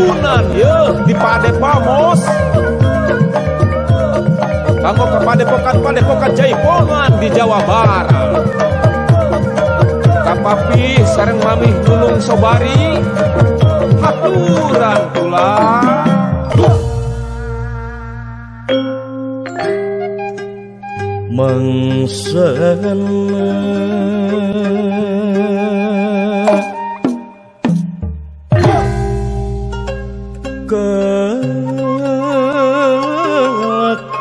Sunan ye di Padepamos. Kanggo kepadepokan Jaipongan di Jawa Barat. Kapapi sareng mamih Nunung Sobari haturan kula. Mangsana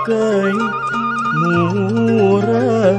kakai murad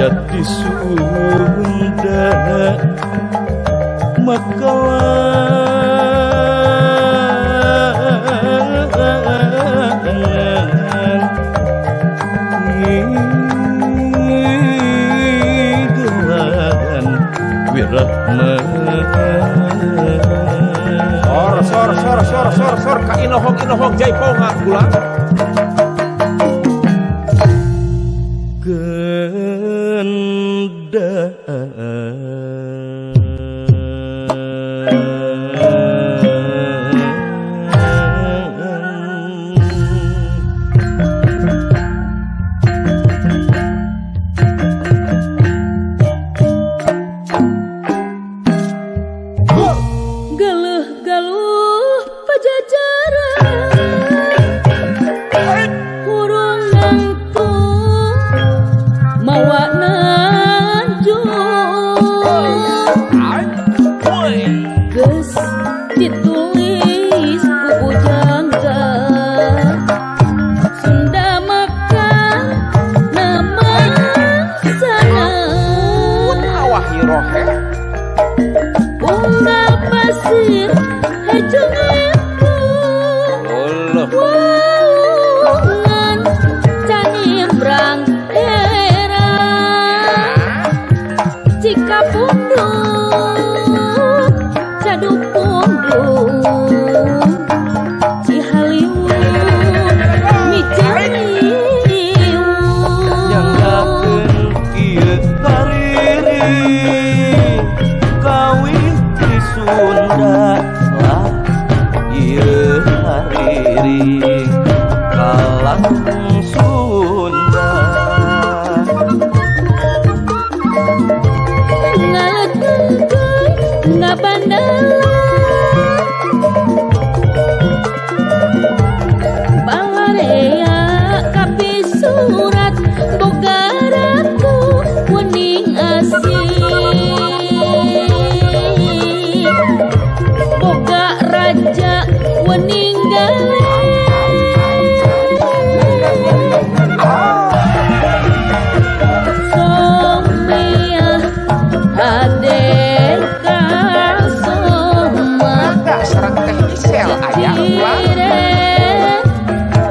Jati Sunda Makalangan Gigelan Wirahman Sor ka inohong Jaipongan kula. Galuh Pajajaran hurung nangtung mawa geus ditulis ku bujangga Sunda maka nama sana Awah hirohe unggal pasir hejung itu walungan canimbrang herang jika punduk cadu punduk Cihaliwung Micariwung nyanggakeun ieu hariri kawin di Sunda lah ieu hariri kalang Sunda ngalegengkeun ngabandala balarea kapi surat boga ratu wening asih boga raja wening gale somia adeka soma sareng teh Gisel aya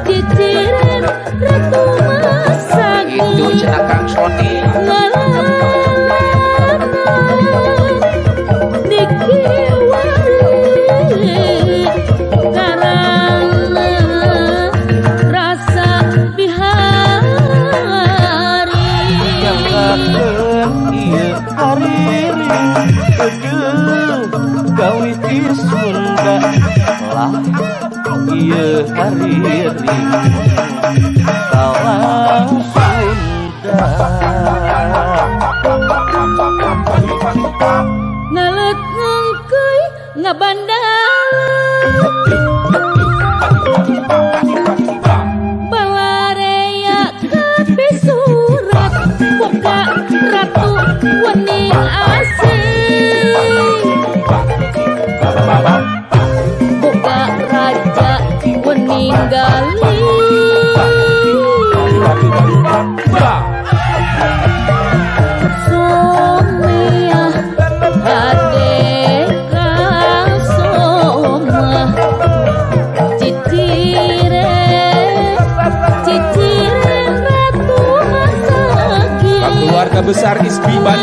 ciciren ratu masagi itu cenah Kang Sony. Gawi di Sunda lah ieu hariri kalang Sunda ngalet ngengkeuy ngabandala balarea kapi surat boga ratu wening asih Isbi Bali